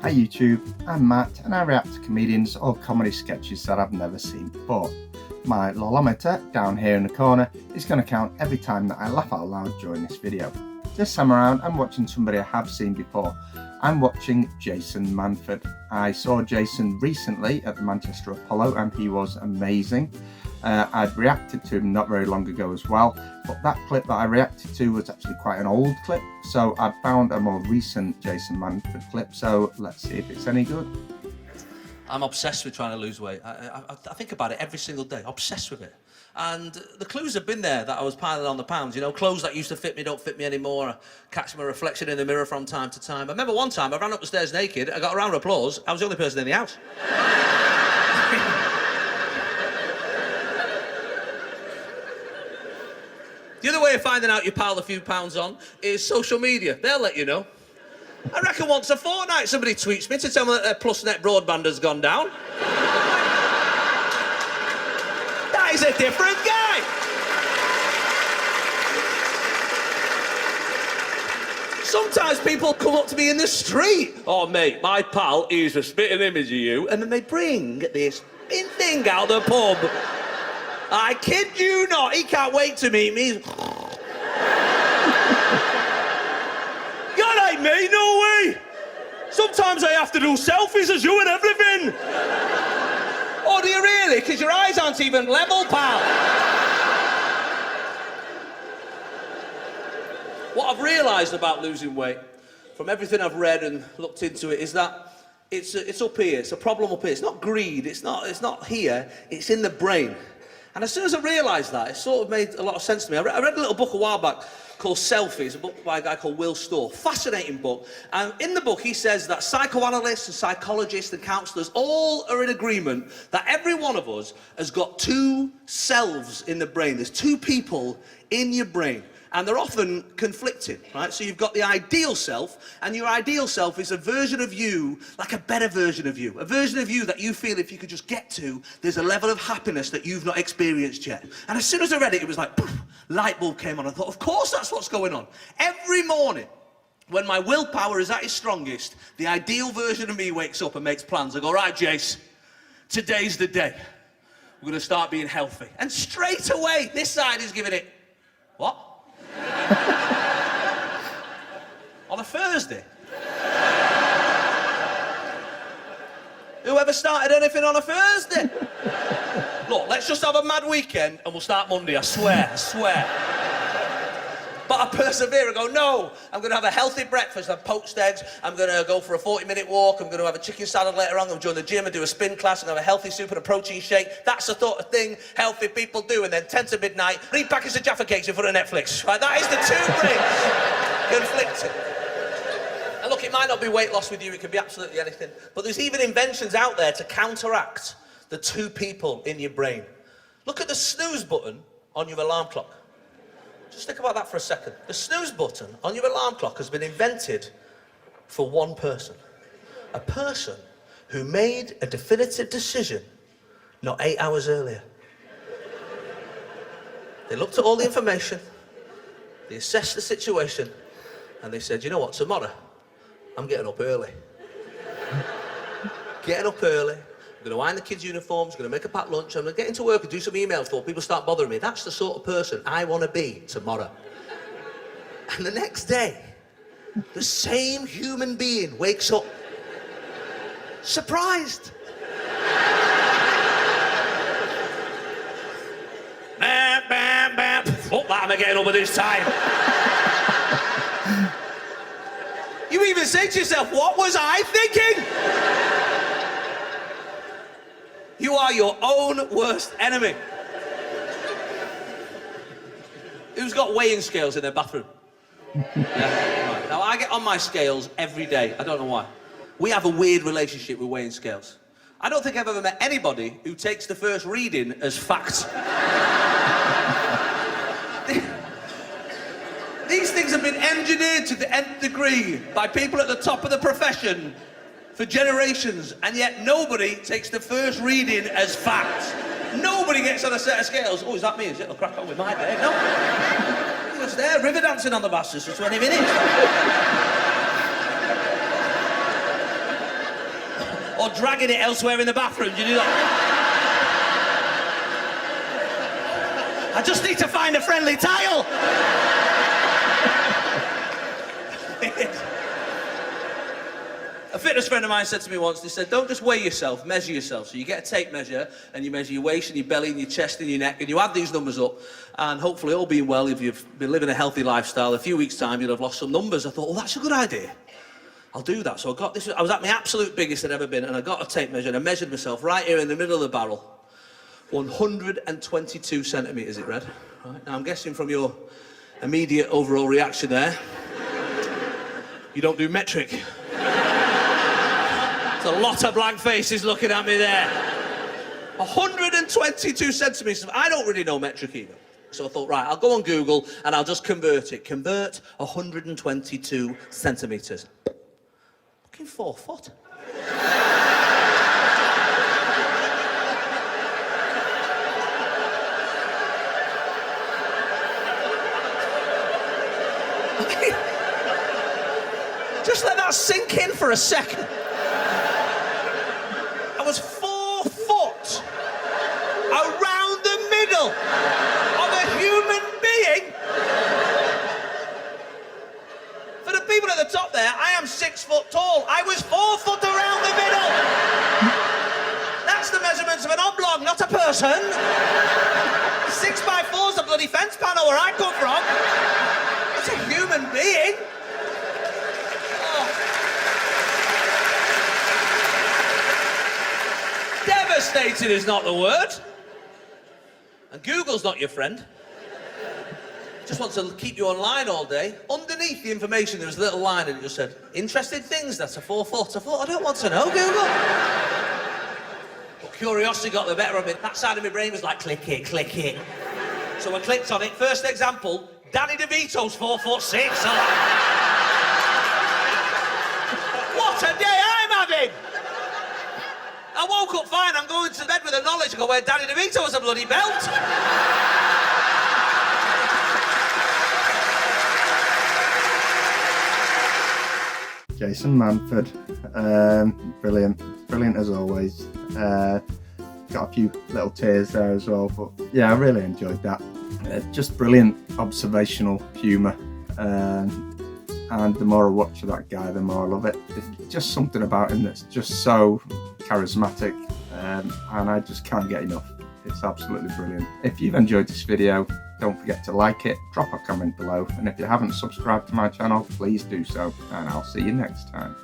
Hi YouTube, I'm Matt and I react to comedians or comedy sketches that I've never seen before. My lolometer down here in the corner is going to count every time that I laugh out loud during this video. This time around I'm watching somebody I have seen before. I'm watching Jason Manford. I saw Jason recently at the Manchester Apollo and he was amazing. I'd reacted to him not very long ago as well, but that clip that I reacted to was actually quite an old clip, so I found a more recent Jason Manford clip, so let's see if it's any good. I'm obsessed with trying to lose weight. I think about it every single day, obsessed with it. And the clues have been there that I was piling on the pounds, you know, clothes that used to fit me don't fit me anymore. I catch my reflection in the mirror from time to time. I remember one time I ran up the stairs naked, I got a round of applause, I was the only person in the house. The other way of finding out you piled a few pounds on is social media. They'll let you know. I reckon once a fortnight somebody tweets me to tell me that their PlusNet broadband has gone down. That is a different guy. Sometimes people come up to me in the street. Oh, mate, my pal is a spitting image of you. And then they bring this thing out the pub. I kid you not, he can't wait to meet me. God, ain't me, no way. Sometimes I have to do selfies as you and everything. Oh, do you really? Because your eyes aren't even level, pal. What I've realised about losing weight, from everything I've read and looked into it, is that it's up here, it's a problem up here. It's not greed, it's not here, it's in the brain. And as soon as I realised that, it sort of made a lot of sense to me. I read a little book a while back called Selfies, a book by a guy called Will Storr. Fascinating book. And in the book, he says that psychoanalysts and psychologists and counsellors all are in agreement that every one of us has got two selves in the brain. There's two people in your brain. And they're often conflicting, right? So you've got the ideal self, and your ideal self is a version of you, like a better version of you. A version of you that you feel if you could just get to, there's a level of happiness that you've not experienced yet. And as soon as I read it, it was like, poof, light bulb came on. I thought, of course that's what's going on. Every morning, when my willpower is at its strongest, the ideal version of me wakes up and makes plans. I go, right, Jace, today's the day. We're going to start being healthy. And straight away, this side is giving it, what? On a Thursday? Whoever started anything on a Thursday? Look, let's just have a mad weekend and we'll start Monday, I swear, I swear. But I persevere and go, no, I'm going to have a healthy breakfast, have poached eggs, I'm going to go for a 40-minute walk, I'm going to have a chicken salad later on, I'm going to join the gym and do a spin class, I'm going to have a healthy soup and a protein shake. That's the sort of thing healthy people do. And then 10 to midnight, 3 packets of Jaffa cakes in front of Netflix. Right? That is the two brains conflicting. And look, it might not be weight loss with you, it can be absolutely anything. But there's even inventions out there to counteract the two people in your brain. Look at the snooze button on your alarm clock. Just think about that for a second. The snooze button on your alarm clock has been invented for one person. A person who made a definitive decision not 8 hours earlier. They looked at all the information, they assessed the situation, and they said, you know what, tomorrow, I'm getting up early. Getting up early. I'm going to iron the kids' uniforms, I'm going to make a packed lunch, I'm going to get into work and do some emails before people start bothering me. That's the sort of person I want to be tomorrow. And the next day, the same human being wakes up surprised. Bam, bam, bam. Oh, that am I getting up at this time? You even say to yourself, what was I thinking? You are your own worst enemy. Who's got weighing scales in their bathroom? Yeah. Right. Now, I get on my scales every day. I don't know why. We have a weird relationship with weighing scales. I don't think I've ever met anybody who takes the first reading as fact. These things have been engineered to the nth degree by people at the top of the profession for generations, and yet nobody takes the first reading as fact. Nobody gets on a set of scales. Oh, is that me? Is it? I'll crack on with my day. No. He was there, river dancing on the bastards for 20 minutes. Or dragging it elsewhere in the bathroom? Do you do that? I just need to find a friendly tile. A fitness friend of mine said to me once, they said, don't just weigh yourself, measure yourself. So you get a tape measure and you measure your waist and your belly and your chest and your neck and you add these numbers up, and hopefully, all being well, if you've been living a healthy lifestyle, a few weeks' time you'll have lost some numbers. I thought, oh, that's a good idea. I'll do that. So I got this, I was at my absolute biggest I'd ever been, and I got a tape measure and I measured myself right here in the middle of the barrel. 122 centimetres it read. Right, now I'm guessing from your immediate overall reaction there, you don't do metric. There's a lot of blank faces looking at me there. 122 centimetres. I don't really know metric either. So I thought, right, I'll go on Google and I'll just convert it. Convert 122 centimetres. Fucking 4 foot. Just let that sink in for a second. I was 4 foot around the middle of a human being. For the people at the top there, I am 6 foot tall. I was 4 foot around the middle. That's the measurements of an oblong, not a person. 6x4's a bloody fence panel where I come from. It's a human being. Devastated is not the word. And Google's not your friend. Just wants to keep you online all day. Underneath the information, there was a little line and it just said, interesting things, that's a 4 foot. I thought, I don't want to know, Google. But curiosity got the better of me. That side of my brain was like, click it, click it. So I clicked on it. First example, Danny DeVito's 4'6". What a day I'm having! I woke up fine. I'm going to bed with the knowledge I go where Danny DeVito was a bloody belt. Jason Manford, brilliant as always. Got a few little tears there as well, but yeah, I really enjoyed that. Just brilliant observational humour. And the more I watch that guy, the more I love it. There's just something about him that's just so charismatic, and I just can't get enough. It's absolutely brilliant. If you've enjoyed this video, don't forget to like it, drop a comment below, and if you haven't subscribed to my channel, please do so, and I'll see you next time.